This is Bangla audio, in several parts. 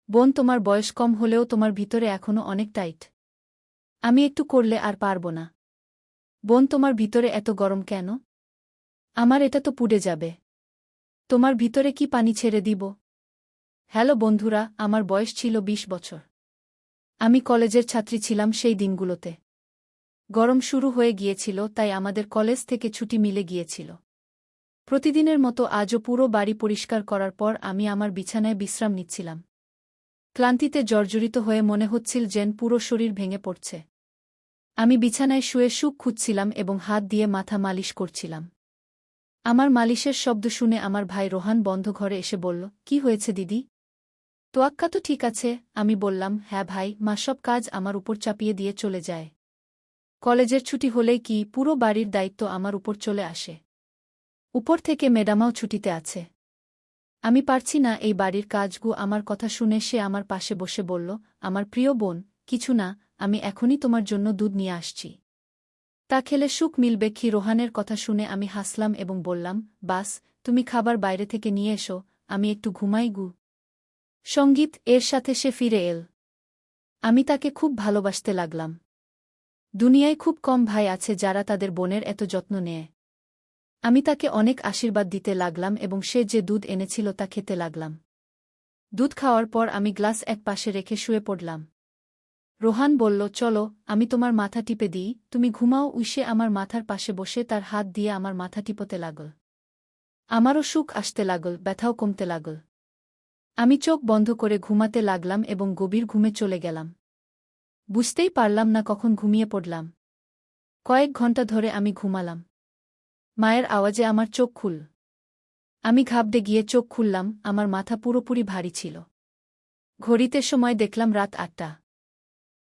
বোন, তোমার বয়স কম হলেও তোমার ভিতরে এখনো অনেক টাইট। আমি একটু করলে আর পারব না। বোন, তোমার ভিতরে এত গরম কেন? আমার এটা তো পুড়ে যাবে। তোমার ভিতরে কি পানি ছেড়ে দিব? হ্যালো বন্ধুরা, আমার বয়স ছিল ২০ বছর। আমি কলেজের ছাত্রী ছিলাম সেই দিনগুলোতে। গরম শুরু হয়ে গিয়েছিল, তাই আমাদের কলেজ থেকে ছুটি মিলে গিয়েছিল। প্রতিদিনের মতো আজও পুরো বাড়ি পরিষ্কার করার পর আমি আমার বিছানায় বিশ্রাম নিচ্ছিলাম। ক্লান্তিতে জর্জরিত হয়ে মনে হচ্ছিল যেন পুরো শরীর ভেঙে পড়ছে। আমি বিছানায় শুয়ে সুখ খুঁজছিলাম এবং হাত দিয়ে মাথা মালিশ করছিলাম। আমার মালিশের শব্দ শুনে আমার ভাই রোহান বন্ধ ঘরে এসে বলল, কি হয়েছে দিদি? তোয়াক্কা তো ঠিক আছে, আমি বললাম। হ্যাঁ ভাই, মা সব কাজ আমার উপর চাপিয়ে দিয়ে চলে যায়। কলেজের ছুটি হলেই কি পুরো বাড়ির দায়িত্ব আমার উপর চলে আসে। উপর থেকে ম্যাডামাও ছুটিতে আছে। আমি পারছি না এই বাড়ির কাজগু। আমার কথা শুনে সে আমার পাশে বসে বলল, আমার প্রিয় বোন, কিছু না, আমি এখনই তোমার জন্য দুধ নিয়ে আসছি। তা খেলে সুখ মিলবে কি? রোহানের কথা শুনে আমি হাসলাম এবং বললাম, বাস, তুমি খাবার বাইরে থেকে নিয়ে এসো, আমি একটু ঘুমাই গু। সঙ্গীত এর সাথে সে ফিরে এল। আমি তাকে খুব ভালোবাসতে লাগলাম। দুনিয়ায় খুব কম ভাই আছে যারা তাদের বোনের এত যত্ন নেয়। আমি তাকে অনেক আশীর্বাদ দিতে লাগলাম এবং সে যে দুধ এনেছিল তা খেতে লাগলাম। দুধ খাওয়ার পর আমি গ্লাস এক পাশে রেখে শুয়ে পড়লাম। রোহান বলল, চলো, আমি তোমার মাথা টিপে দিই, তুমি ঘুমাও। উইসে আমার মাথার পাশে বসে তার হাত দিয়ে আমার মাথা টিপতে লাগল। আমারও সুখ আসতে লাগল, ব্যথাও কমতে লাগল। আমি চোখ বন্ধ করে ঘুমাতে লাগলাম এবং গভীর ঘুমে চলে গেলাম। বুঝতেই পারলাম না কখন ঘুমিয়ে পড়লাম। কয়েক ঘন্টা ধরে আমি ঘুমালাম। মায়ের আওয়াজে আমার চোখ খুল। আমি ঘাবড়ে গিয়ে চোখ খুললাম, আমার মাথা পুরোপুরি ভারী ছিল। ঘড়িতে সময় দেখলাম রাত ৮টা।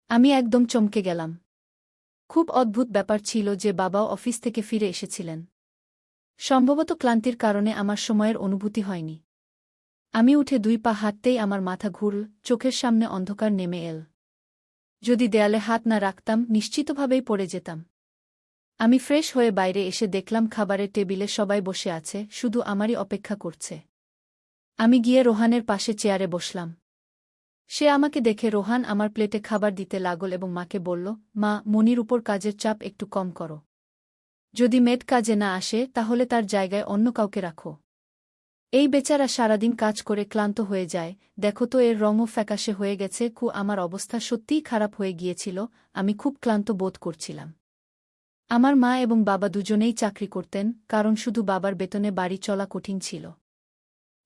আমি একদম চমকে গেলাম। খুব অদ্ভুত ব্যাপার ছিল যে বাবাও অফিস থেকে ফিরে এসেছিলেন। সম্ভবত ক্লান্তির কারণে আমার সময়ের অনুভূতি হয়নি। আমি উঠে ২ পা হাঁটতেই আমার মাথা ঘুরল, চোখের সামনে অন্ধকার নেমে এল। যদি দেয়ালে হাত না রাখতাম নিশ্চিতভাবেই পড়ে যেতাম। আমি ফ্রেশ হয়ে বাইরে এসে দেখলাম খাবারের টেবিলে সবাই বসে আছে, শুধু আমারই অপেক্ষা করছে। আমি গিয়ে রোহানের পাশে চেয়ারে বসলাম। সে আমাকে দেখে রোহান আমার প্লেটে খাবার দিতে লাগল এবং মাকে বলল, মা, মনির উপর কাজের চাপ একটু কম করো। যদি মেড কাজে না আসে তাহলে তার জায়গায় অন্য কাউকে রাখো। এই বেচারা সারাদিন কাজ করে ক্লান্ত হয়ে যায়, দেখো তো এর রঙও ফ্যাকাশে হয়ে গেছে। আমার অবস্থা সত্যিই খারাপ হয়ে গিয়েছিল, আমি খুব ক্লান্ত বোধ করছিলাম। আমার মা এবং বাবা দুজনেই চাকরি করতেন, কারণ শুধু বাবার বেতনে বাড়ি চলা কঠিন ছিল।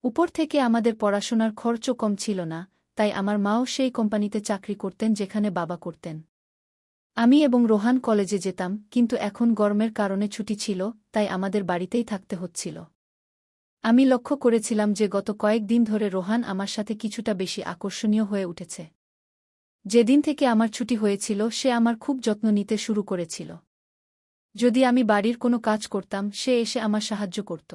উপর থেকে আমাদের পড়াশোনার খরচও কম ছিল না, তাই আমার মাও সেই কোম্পানিতে চাকরি করতেন যেখানে বাবা করতেন। আমি এবং রোহান কলেজে যেতাম, কিন্তু এখন গরমের কারণে ছুটি ছিল, তাই আমাদের বাড়িতেই থাকতে হচ্ছিল। আমি লক্ষ্য করেছিলাম যে গত কয়েক দিন ধরে রোহান আমার সাথে কিছুটা বেশি আকর্ষণীয় হয়ে উঠেছে। যেদিন থেকে আমার ছুটি হয়েছিল সে আমার খুব যত্ন নিতে শুরু করেছিল। যদি আমি বাড়ির কোনো কাজ করতাম সে এসে আমার সাহায্য করত।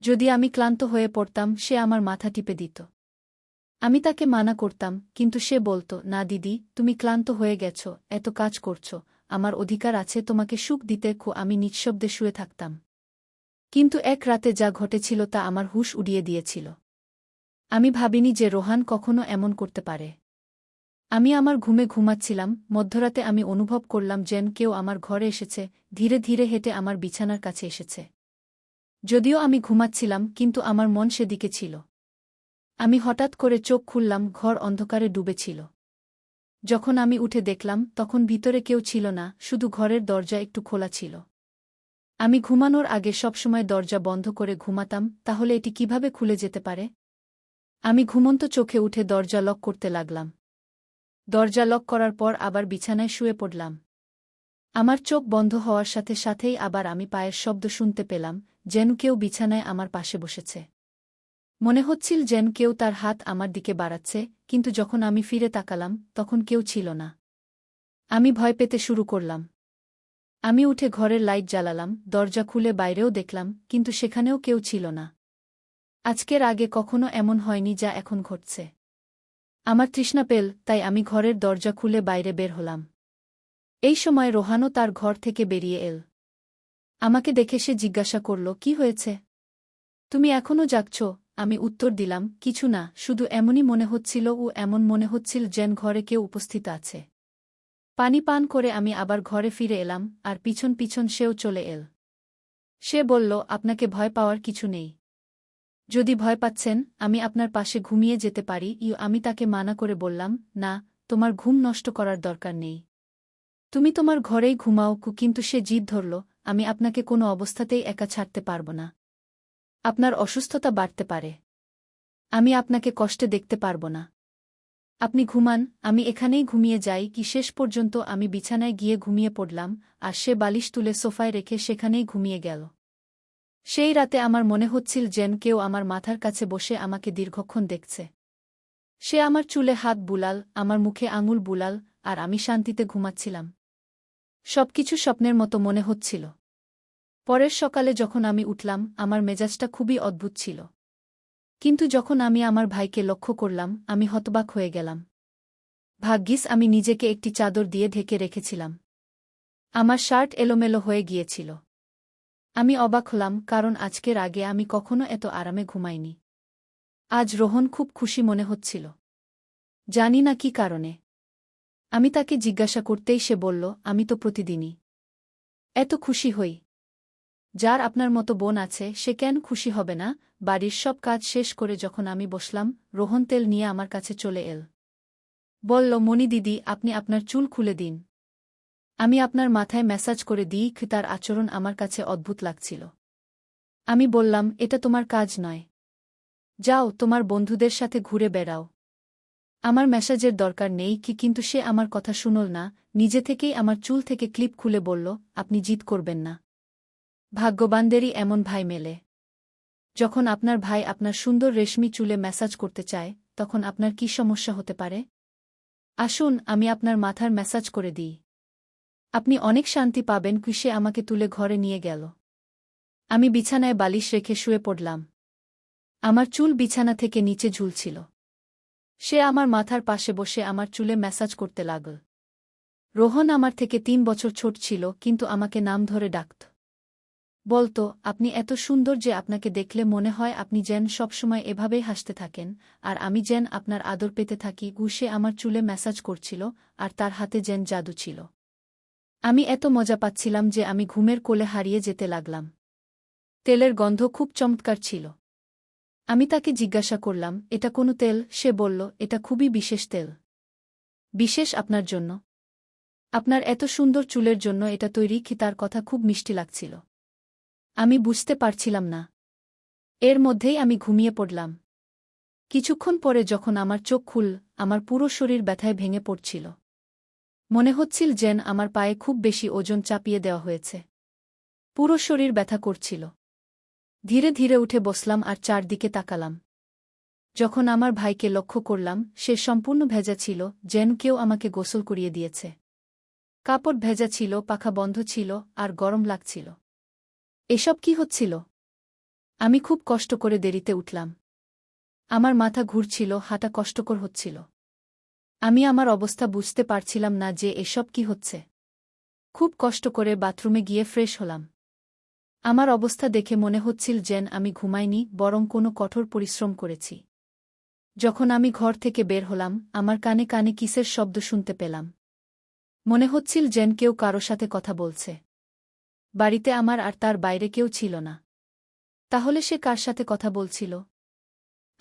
যদি আমি ক্লান্ত হয়ে পড়তাম সে আমার মাথা টিপে দিত। আমি তাকে মানা করতাম, কিন্তু সে বলত, না দিদি, তুমি ক্লান্ত হয়ে গেছ, এত কাজ করছ, আমার অধিকার আছে তোমাকে সুখ দিতে। আমি নিঃশব্দে শুয়ে থাকতাম। কিন্তু এক রাতে যা ঘটেছিল তা আমার হুঁশ উড়িয়ে দিয়েছিল। আমি ভাবিনি যে রোহান কখনো এমন করতে পারে। আমি আমার ঘুমে ঘুমাচ্ছিলাম, মধ্যরাতে আমি অনুভব করলাম যেন কেউ আমার ঘরে এসেছে, ধীরে ধীরে হেঁটে আমার বিছানার কাছে এসেছে। যদিও আমি ঘুমাচ্ছিলাম, কিন্তু আমার মন সেদিকে ছিল। আমি হঠাৎ করে চোখ খুললাম, ঘর অন্ধকারে ডুবেছিল। যখন আমি উঠে দেখলাম তখন ভিতরে কেউ ছিল না, শুধু ঘরের দরজা একটু খোলা ছিল। আমি ঘুমানোর আগে সবসময় দরজা বন্ধ করে ঘুমাতাম, তাহলে এটি কিভাবে খুলে যেতে পারে? আমি ঘুমন্ত চোখে উঠে দরজা লক করতে লাগলাম। দরজা লক করার পর আবার বিছানায় শুয়ে পড়লাম। আমার চোখ বন্ধ হওয়ার সাথে সাথেই আবার আমি পায়ের শব্দ শুনতে পেলাম, যেন কেউ বিছানায় আমার পাশে বসেছে। মনে হচ্ছিল যেন কেউ তার হাত আমার দিকে বাড়াচ্ছে, কিন্তু যখন আমি ফিরে তাকালাম তখন কেউ ছিল না। আমি ভয় পেতে শুরু করলাম। আমি উঠে ঘরের লাইট জ্বালালাম, দরজা খুলে বাইরেও দেখলাম, কিন্তু সেখানেও কেউ ছিল না। আজকের আগে কখনো এমন হয়নি যা এখন ঘটছে। আমার তৃষ্ণা পেল, তাই আমি ঘরের দরজা খুলে বাইরে বের হলাম। এই সময় রোহানও তার ঘর থেকে বেরিয়ে এল। আমাকে দেখে সে জিজ্ঞাসা করল, কি হয়েছে? তুমি এখনও জাগছ? আমি উত্তর দিলাম, কিছু না, শুধু এমনই মনে হচ্ছিল ও এমন মনে হচ্ছিল যেন ঘরে কেউ উপস্থিত আছে। পানি পান করে আমি আবার ঘরে ফিরে এলাম, আর পিছন পিছন সেও চলে এল। সে বলল, আপনাকে ভয় পাওয়ার কিছু নেই। যদি ভয় পাচ্ছেন, আমি আপনার পাশে ঘুমিয়ে যেতে পারি। আমি তাকে মানা করে বললাম, না, তোমার ঘুম নষ্ট করার দরকার নেই। তুমি তোমার ঘরেই ঘুমাও। কিন্তু সে জিদ ধরল, আমি আপনাকে কোনো অবস্থাতেই একা ছাড়তে পারব না। আপনার অসুস্থতা বাড়তে পারে। আমি আপনাকে কষ্টে দেখতে পারব না। আপনি ঘুমান, আমি এখানেই ঘুমিয়ে যাই। শেষ পর্যন্ত আমি বিছানায় গিয়ে ঘুমিয়ে পড়লাম, আর সে বালিশ তুলে সোফায় রেখে সেখানেই ঘুমিয়ে গেল। সেই রাতে আমার মনে হচ্ছিল যেন কেউ আমার মাথার কাছে বসে আমাকে দীর্ঘক্ষণ দেখছে। সে আমার চুলে হাত বুলাল, আমার মুখে আঙুল বুলাল, আর আমি শান্তিতে ঘুমাচ্ছিলাম। সবকিছু স্বপ্নের মতো মনে হচ্ছিল। পরের সকালে যখন আমি উঠলাম, আমার মেজাজটা খুবই অদ্ভুত ছিল। কিন্তু যখন আমি আমার ভাইকে লক্ষ্য করলাম, আমি হতবাক হয়ে গেলাম। ভাগ্যিস আমি নিজেকে একটি চাদর দিয়ে ঢেকে রেখেছিলাম। আমার শার্ট এলোমেলো হয়ে গিয়েছিল। আমি অবাক হলাম, কারণ আজকের আগে আমি কখনো এত আরামে ঘুমাইনি। আজ রোহন খুব খুশি মনে হচ্ছিল। জানি না কি কারণে। আমি তাকে জিজ্ঞাসা করতেই সে বলল, আমি তো প্রতিদিনই এত খুশি হই। যার আপনার মতো বোন আছে সে কেন খুশি হবে না? বাড়ির সব কাজ শেষ করে যখন আমি বসলাম, রোহন তেল নিয়ে আমার কাছে চলে এল। বলল, মণি দিদি, আপনি আপনার চুল খুলে দিন। আমি আপনার মাথায় ম্যাসাজ করে দিই। তার আচরণ আমার কাছে অদ্ভুত লাগছিল। আমি বললাম, এটা তোমার কাজ নয়। যাও, তোমার বন্ধুদের সাথে ঘুরে বেড়াও। আমার ম্যাসাজের দরকার নেই। কিন্তু সে আমার কথা শুনল না, নিজে থেকেই আমার চুল থেকে ক্লিপ খুলে বলল, আপনি জিদ করবেন না। ভাগ্যবানদেরই এমন ভাই মেলে। যখন আপনার ভাই আপনার সুন্দর রেশমি চুলে ম্যাসাজ করতে চায়, তখন আপনার কি সমস্যা হতে পারে? আসুন, আমি আপনার মাথার ম্যাসাজ করে দিই। আপনি অনেক শান্তি পাবেন। সে আমাকে তুলে ঘরে নিয়ে গেল। আমি বিছানায় বালিশ রেখে শুয়ে পড়লাম। আমার চুল বিছানা থেকে নিচে ঝুলছিল। সে আমার মাথার পাশে বসে আমার চুলে ম্যাসাজ করতে লাগল। রোহন আমার থেকে 3 বছর ছোট ছিল, কিন্তু আমাকে নাম ধরে ডাকত। বলতো, আপনি এত সুন্দর যে আপনাকে দেখলে মনে হয় আপনি যেন সবসময় এভাবেই হাসতে থাকেন, আর আমি যেন আপনার আদর পেতে থাকি। সে আমার চুলে ম্যাসাজ করছিল, আর তার হাতে যেন জাদু ছিল। আমি এত মজা পাচ্ছিলাম যে আমি ঘুমের কোলে হারিয়ে যেতে লাগলাম। তেলের গন্ধ খুব চমৎকার ছিল। আমি তাকে জিজ্ঞাসা করলাম, এটা কোনো তেল? সে বলল, এটা খুবই বিশেষ তেল। বিশেষ আপনার জন্য? আপনার এত সুন্দর চুলের জন্য এটা তৈরি। তার কথা খুব মিষ্টি লাগছিল। আমি বুঝতে পারছিলাম না। এর মধ্যেই আমি ঘুমিয়ে পড়লাম। কিছুক্ষণ পরে যখন আমার চোখ খুলল, আমার পুরো শরীর ব্যথায় ভেঙে পড়ছিল। মনে হচ্ছিল যেন আমার পায়ে খুব বেশি ওজন চাপিয়ে দেওয়া হয়েছে। পুরো শরীর ব্যথা করছিল। ধীরে ধীরে উঠে বসলাম আর চারদিকে তাকালাম। যখন আমার ভাইকে লক্ষ্য করলাম, সে সম্পূর্ণ ভেজা ছিল, যেন কেউ আমাকে গোসল করিয়ে দিয়েছে। কাপড় ভেজা ছিল, পাখা বন্ধ ছিল, আর গরম লাগছিল। এসব কি হচ্ছিল? আমি খুব কষ্ট করে দেরিতে উঠলাম। আমার মাথা ঘুরছিল, হাঁটা কষ্টকর হচ্ছিল। আমি আমার অবস্থা বুঝতে পারছিলাম না যে এসব কি হচ্ছে। খুব কষ্ট করে বাথরুমে গিয়ে ফ্রেশ হলাম। আমার অবস্থা দেখে মনে হচ্ছিল যেন আমি ঘুমাইনি, বরং কোনো কঠোর পরিশ্রম করেছি। যখন আমি ঘর থেকে বের হলাম, আমার কানে কানে কিসের শব্দ শুনতে পেলাম। মনে হচ্ছিল যেন কেউ কারো সাথে কথা বলছে। বাড়িতে আমার আর তার বাইরে কেউ ছিল না। তাহলে সে কার সাথে কথা বলছিল?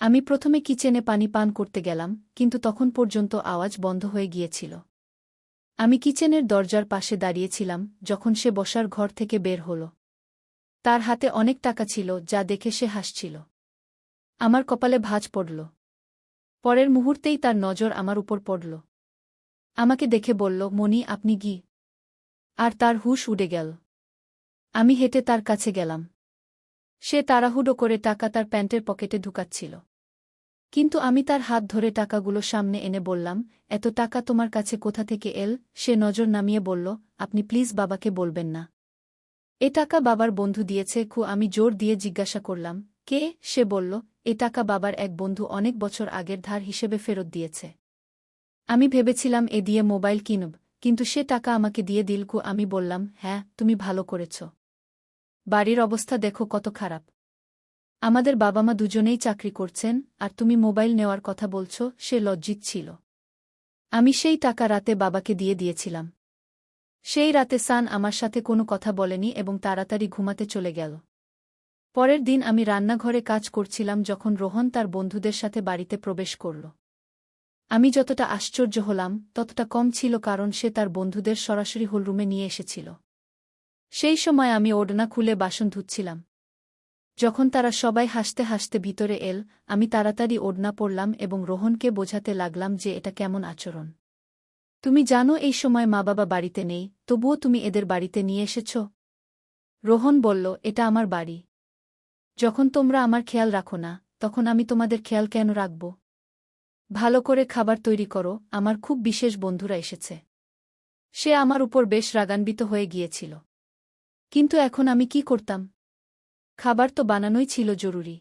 আমি প্রথমে কিচেনে পানি পান করতে গেলাম, কিন্তু তখন পর্যন্ত আওয়াজ বন্ধ হয়ে গিয়েছিল। আমি কিচেনের দরজার পাশে দাঁড়িয়েছিলাম যখন সে বসার ঘর থেকে বের হল। তার হাতে অনেক টাকা ছিল, যা দেখে সে হাসছিল। আমার কপালে ভাঁজ পড়ল। পরের মুহূর্তেই তার নজর আমার উপর পড়ল। আমাকে দেখে বলল, মণি, আপনি কি? আর তার হুঁশ উড়ে গেল। আমি হেঁটে তার কাছে গেলাম। সে তাড়াহুড়ো করে টাকা তার প্যান্টের পকেটে ঢুকাচ্ছিল। কিন্তু আমি তার হাত ধরে টাকাগুলো সামনে এনে বললাম, এত টাকা তোমার কাছে কোথা থেকে এল? সে নজর নামিয়ে বলল, আপনি প্লিজ বাবাকে বলবেন না। এ টাকা বাবার বন্ধু দিয়েছে। আমি জোর দিয়ে জিজ্ঞাসা করলাম, কে? সে বলল, এ টাকা বাবার এক বন্ধু অনেক বছর আগের ধার হিসেবে ফেরত দিয়েছে। আমি ভেবেছিলাম এ দিয়ে মোবাইল কিনব, কিন্তু সে টাকা আমাকে দিয়ে দিল। আমি বললাম, হ্যাঁ, তুমি ভালো করেছ। বাড়ির অবস্থা দেখো কত খারাপ। আমাদের বাবা মা দুজনেই চাকরি করছেন, আর তুমি মোবাইল নেওয়ার কথা বলছ। সে লজ্জিত ছিল। আমি সেই টাকা রাতে বাবাকে দিয়ে দিয়েছিলাম। সেই রাতে সান আমার সাথে কোনো কথা বলেনি এবং তাড়াতাড়ি ঘুমাতে চলে গেল। পরের দিন আমি রান্নাঘরে কাজ করছিলাম যখন রোহন তার বন্ধুদের সাথে বাড়িতে প্রবেশ করল। আমি যতটা আশ্চর্য হলাম ততটা কম ছিল, কারণ সে তার বন্ধুদের সরাসরি হলরুমে নিয়ে এসেছিল। সেই সময় আমি ওড়না খুলে বাসন ধুচ্ছিলাম। যখন তারা সবাই হাসতে হাসতে ভিতরে এল, আমি তাড়াতাড়ি ওড়না পরলাম এবং রোহনকে বোঝাতে লাগলাম যে এটা কেমন আচরণ। তুমি জানো এই সময় মা বাবা বাড়িতে নেই, তবুও তুমি এদের বাড়িতে নিয়ে এসেছ। রোহন বলল, এটা আমার বাড়ি। যখন তোমরা আমার খেয়াল রাখো না, তখন আমি তোমাদের খেয়াল কেন রাখব? ভালো করে খাবার তৈরি করো, আমার খুব বিশেষ বন্ধুরা এসেছে। সে আমার উপর বেশ রাগান্বিত হয়ে গিয়েছিল। কিন্তু এখন আমি কি করতাম? খাবার তো বানানোই ছিল জরুরি।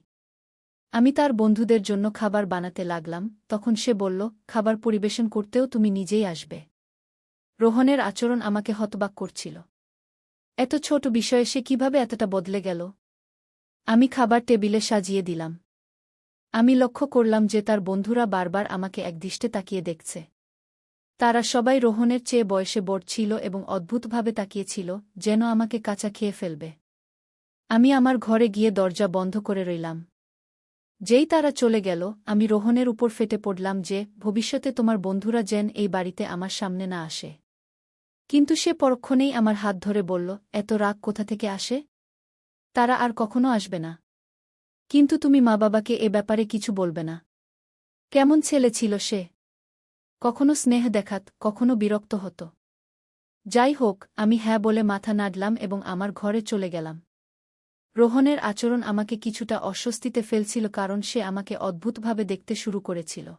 আমি তার বন্ধুদের জন্য খাবার বানাতে লাগলাম। তখন সে বলল, খাবার পরিবেশন করতেও তুমি নিজেই আসবে। রোহনের আচরণ আমাকে হতবাক করছিল। এত ছোট বিষয়ে সে কিভাবে এতটা বদলে গেল? আমি খাবার টেবিলে সাজিয়ে দিলাম। আমি লক্ষ্য করলাম যে তার বন্ধুরা বারবার আমাকে একদৃষ্টে তাকিয়ে দেখছে। তারা সবাই রোহনের চেয়ে বয়সে বড় ছিল এবং অদ্ভুতভাবে তাকিয়েছিল, যেন আমাকে কাঁচা খেয়ে ফেলবে। আমি আমার ঘরে গিয়ে দরজা বন্ধ করে রইলাম। যেই তারা চলে গেল, আমি রোহনের উপর ফেটে পড়লাম যে ভবিষ্যতে তোমার বন্ধুরা যেন এই বাড়িতে আমার সামনে না আসে। কিন্তু সে পরক্ষণেই আমার হাত ধরে বলল, এত রাগ কোথা থেকে আসে? তারা আর কখনো আসবে না। কিন্তু তুমি মা বাবাকে এ ব্যাপারে কিছু বলবে না। কেমন ছেলে ছিল সে? কখনো স্নেহ দেখাত, কখনো বিরক্ত হতো। যাই হোক, আমি হ্যাঁ বলে মাথা নাড়লাম এবং আমার ঘরে চলে গেলাম। রোহনের আচরণ আমাকে কিছুটা অস্বস্তিতে ফেলছিল, কারণ সে আমাকে অদ্ভুতভাবে দেখতে শুরু করেছিল।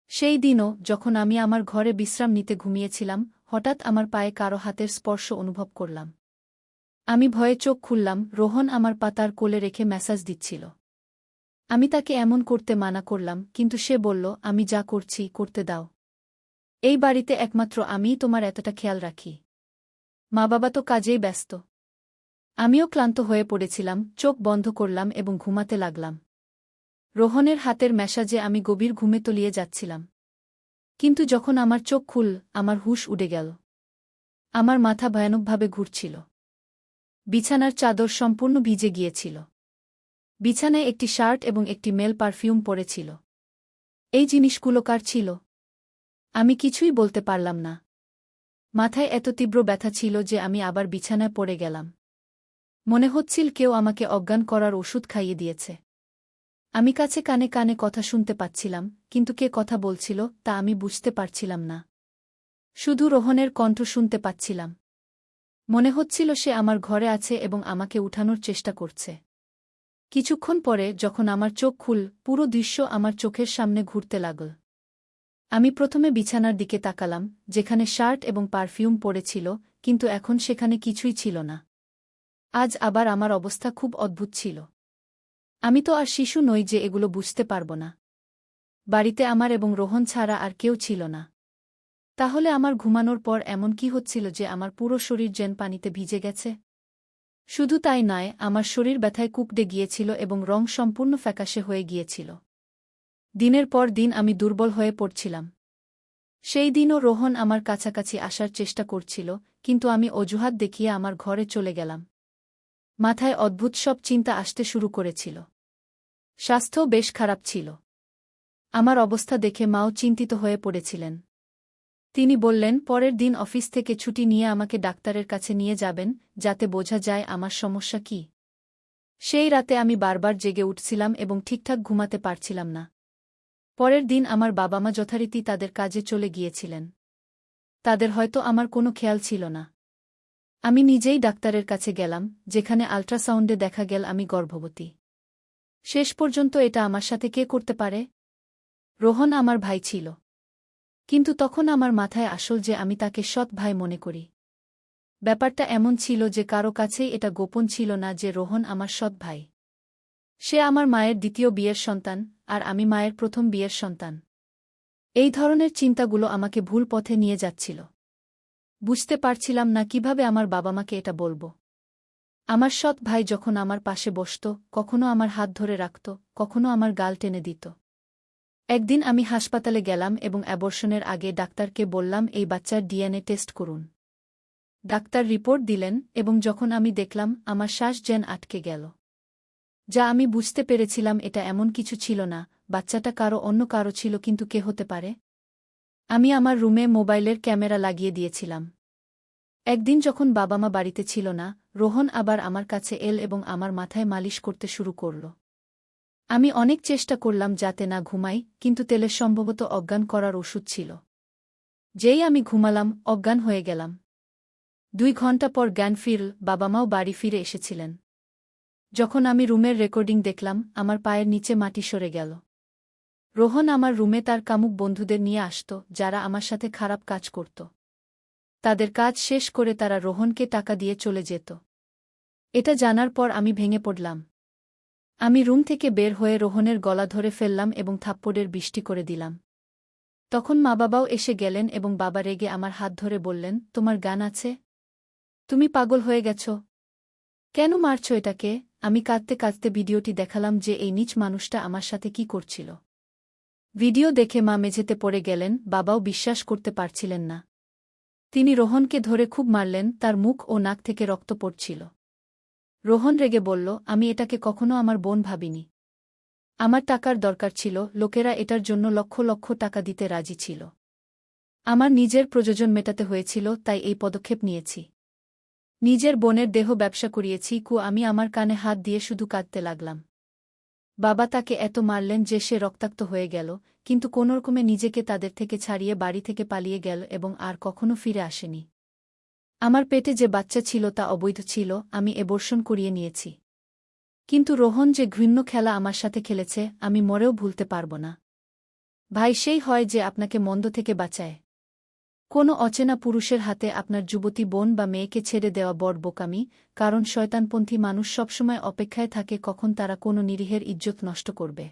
সেই দিনও যখন আমি আমার ঘরে বিশ্রাম নিতে ঘুমিয়েছিলাম, হঠাৎ আমার পায়ে কারো হাতের স্পর্শ অনুভব করলাম। আমি ভয়ে চোখ খুললাম। রোহন আমার পাতার কোলে রেখে মেসাজ দিচ্ছিল। আমি তাকে এমন করতে মানা করলাম, কিন্তু সে বলল, আমি যা করছি করতে দাও। এই বাড়িতে একমাত্র আমিই তোমার এতটা খেয়াল রাখি। মা বাবা তো কাজেই ব্যস্ত। আমিও ক্লান্ত হয়ে পড়েছিলাম। চোখ বন্ধ করলাম এবং ঘুমাতে লাগলাম। রোহনের হাতের ম্যাসাজে আমি গভীর ঘুমে তলিয়ে যাচ্ছিলাম। কিন্তু যখন আমার চোখ খুল, আমার হুঁশ উড়ে গেল। আমার মাথা ভয়ানকভাবে ঘুরছিল। বিছানার চাদর সম্পূর্ণ ভিজে গিয়েছিল। বিছানায় একটি শার্ট এবং একটি মেল পারফিউম পড়েছিল। এই জিনিসগুলো কার ছিল? আমি কিছুই বলতে পারলাম না। মাথায় এত তীব্র ব্যথা ছিল যে আমি আবার বিছানায় পড়ে গেলাম। মনে হচ্ছিল কেউ আমাকে অজ্ঞান করার ওষুধ খাইয়ে দিয়েছে। আমি কাছে কানে কানে কথা শুনতে পাচ্ছিলাম, কিন্তু কে কথা বলছিল তা আমি বুঝতে পারছিলাম না। শুধু রোহনের কণ্ঠ শুনতে পাচ্ছিলাম। মনে হচ্ছিল সে আমার ঘরে আছে এবং আমাকে উঠানোর চেষ্টা করছে। কিছুক্ষণ পরে যখন আমার চোখ খুল, পুরো দৃশ্য আমার চোখের সামনে ঘুরতে লাগল। আমি প্রথমে বিছানার দিকে তাকালাম, যেখানে শার্ট এবং পারফিউম পড়েছিল, কিন্তু এখন সেখানে কিছুই ছিল না। আজ আবার আমার অবস্থা খুব অদ্ভুত ছিল। আমি তো আর শিশু নই যে এগুলো বুঝতে পারব না। বাড়িতে আমার এবং রোহন ছাড়া আর কেউ ছিল না। তাহলে আমার ঘুমানোর পর এমন কি হচ্ছিল যে আমার পুরো শরীর যেন পানিতে ভিজে গেছে? শুধু তাই নয়, আমার শরীর ব্যথায় কুঁকড়ে গিয়েছিল এবং রং সম্পূর্ণ ফ্যাকাশে হয়ে গিয়েছিল। দিনের পর দিন আমি দুর্বল হয়ে পড়ছিলাম। সেই দিনও রোহন আমার কাছাকাছি আসার চেষ্টা করছিল, কিন্তু আমি অজুহাত দেখিয়ে আমার ঘরে চলে গেলাম। মাথায় অদ্ভুত সব চিন্তা আসতে শুরু করেছিল। স্বাস্থ্যও বেশ খারাপ ছিল। আমার অবস্থা দেখে মাও চিন্তিত হয়ে পড়েছিলেন। তিনি বললেন পরের দিন অফিস থেকে ছুটি নিয়ে আমাকে ডাক্তারের কাছে নিয়ে যাবেন, যাতে বোঝা যায় আমার সমস্যা কী। সেই রাতে আমি বারবার জেগে উঠছিলাম এবং ঠিকঠাক ঘুমাতে পারছিলাম না। পরের দিন আমার বাবা মা যথারীতি তাদের কাজে চলে গিয়েছিলেন। তাদের হয়তো আমার কোনো খেয়াল ছিল না। আমি নিজেই ডাক্তারের কাছে গেলাম, যেখানে আল্ট্রাসাউন্ডে দেখা গেল আমি গর্ভবতী। শেষ পর্যন্ত এটা আমার সাথে কে করতে পারে? রোহন আমার ভাই ছিল। কিন্তু তখন আমার মাথায় আসল যে আমি তাকে সৎ ভাই মনে করি। ব্যাপারটা এমন ছিল যে কারো কাছেই এটা গোপন ছিল না যে রোহন আমার সৎ ভাই। সে আমার মায়ের দ্বিতীয় বিয়ের সন্তান, আর আমি মায়ের প্রথম বিয়ের সন্তান। এই ধরনের চিন্তাগুলো আমাকে ভুল পথে নিয়ে যাচ্ছিল। বুঝতে পারছিলাম না কিভাবে আমার বাবা মাকে এটা বলবো। আমার সৎ ভাই যখন আমার পাশে বসত, কখনো আমার হাত ধরে রাখত, কখনো আমার গাল টেনে দিত। একদিন আমি হাসপাতালে গেলাম এবং অ্যাবর্শনের আগে ডাক্তারকে বললাম এই বাচ্চার ডিএনএ টেস্ট করুন। ডাক্তার রিপোর্ট দিলেন এবং যখন আমি দেখলাম আমার শ্বাস যেন আটকে গেল। যা আমি বুঝতে পেরেছিলাম এটা এমন কিছু ছিল না, বাচ্চাটা অন্য কারো ছিল, কিন্তু কে হতে পারে? আমি আমার রুমে মোবাইলের ক্যামেরা লাগিয়ে দিয়েছিলাম। একদিন যখন বাবা মা বাড়িতে ছিল না, রোহন আবার আমার কাছে এল এবং আমার মাথায় মালিশ করতে শুরু করল। আমি অনেক চেষ্টা করলাম যাতে না ঘুমাই, কিন্তু তেলের সম্ভবত অজ্ঞান করার ওষুধ ছিল। যেই আমি ঘুমালাম, অজ্ঞান হয়ে গেলাম। 2 ঘণ্টা পর জ্ঞান ফিরল, বাবা মাও বাড়ি ফিরে এসেছিলেন। যখন আমি রুমের রেকর্ডিং দেখলাম, আমার পায়ের নিচে মাটি সরে গেল। রোহন আমার রুমে তার কামুক বন্ধুদের নিয়ে আসত, যারা আমার সাথে খারাপ কাজ করত। তাদের কাজ শেষ করে তারা রোহনকে টাকা দিয়ে চলে যেত। এটা জানার পর আমি ভেঙে পড়লাম। আমি রুম থেকে বের হয়ে রোহনের গলা ধরে ফেললাম এবং থাপ্পড়ের বৃষ্টি করে দিলাম। তখন মা বাবাও এসে গেলেন এবং বাবা রেগে আমার হাত ধরে বললেন, তোমার জ্ঞান আছে? তুমি পাগল হয়ে গেছ? কেন মারছ এটাকে? আমি কাঁদতে কাঁদতে ভিডিওটি দেখালাম যে এই নীচ মানুষটা আমার সাথে কি করছিল। ভিডিও দেখে মা মেঝেতে পড়ে গেলেন, বাবাও বিশ্বাস করতে পারছিলেন না। তিনি রোহনকে ধরে খুব মারলেন, তার মুখ ও নাক থেকে রক্ত পড়ছিল। রোহন রেগে বলল, আমি এটাকে কখনো আমার বোন ভাবিনি। আমার টাকার দরকার ছিল, লোকেরা এটার জন্য লক্ষ লক্ষ টাকা দিতে রাজি ছিল। আমার নিজের প্রয়োজন মেটাতে হয়েছিল, তাই এই পদক্ষেপ নিয়েছি। নিজের বোনের দেহ ব্যবসা করিয়েছি। আমি আমার কানে হাত দিয়ে শুধু কাঁদতে লাগলাম। বাবা তাকে এত মারলেন যে সে রক্তাক্ত হয়ে গেল, কিন্তু কোনোরকমে নিজেকে তাদের থেকে ছাড়িয়ে বাড়ি থেকে পালিয়ে গেল এবং আর কখনো ফিরে আসেনি। আমার পেটে যে বাচ্চা ছিল তা অবৈধ ছিল, আমি অ্যাবর্শন করিয়ে নিয়েছি। কিন্তু রোহন যে ঘৃণ্য খেলা আমার সাথে খেলেছে, আমি মরেও ভুলতে পারব না। ভাই সেই হয় যে আপনাকে মন্দ থেকে বাঁচায়। কোনো অচেনা পুরুষের হাতে আপনার যুবতী বোন বা মেয়েকে ছেড়ে দেওয়া বড় বোকামি, কারণ শয়তানপন্থী মানুষ সবসময় অপেক্ষায় থাকে কখন তারা কোনো নিরীহের ইজ্জত নষ্ট করবে।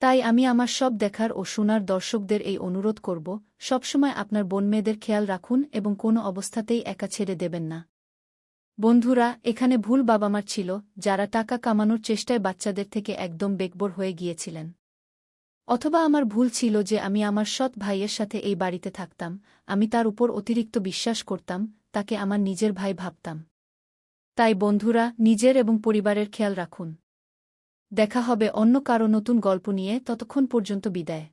তাই আমি আমার সব দেখার ও শোনার দর্শকদের এই অনুরোধ করব, সবসময় আপনার বোন মেয়েদের খেয়াল রাখুন এবং কোনো অবস্থাতেই একা ছেড়ে দেবেন না। বন্ধুরা, এখানে ভুল বাবা মার ছিল, যারা টাকা কামানোর চেষ্টায় বাচ্চাদের থেকে একদম বেকবর হয়ে গিয়েছিলেন। অথবা আমার ভুল ছিল যে আমি আমার সৎ ভাইয়ের সাথে এই বাড়িতে থাকতাম, আমি তার উপর অতিরিক্ত বিশ্বাস করতাম, তাকে আমার নিজের ভাই ভাবতাম। তাই বন্ধুরা, নিজের এবং পরিবারের খেয়াল রাখুন। দেখা হবে অন্য কারো নতুন গল্প নিয়ে, ততক্ষণ পর্যন্ত বিদায়।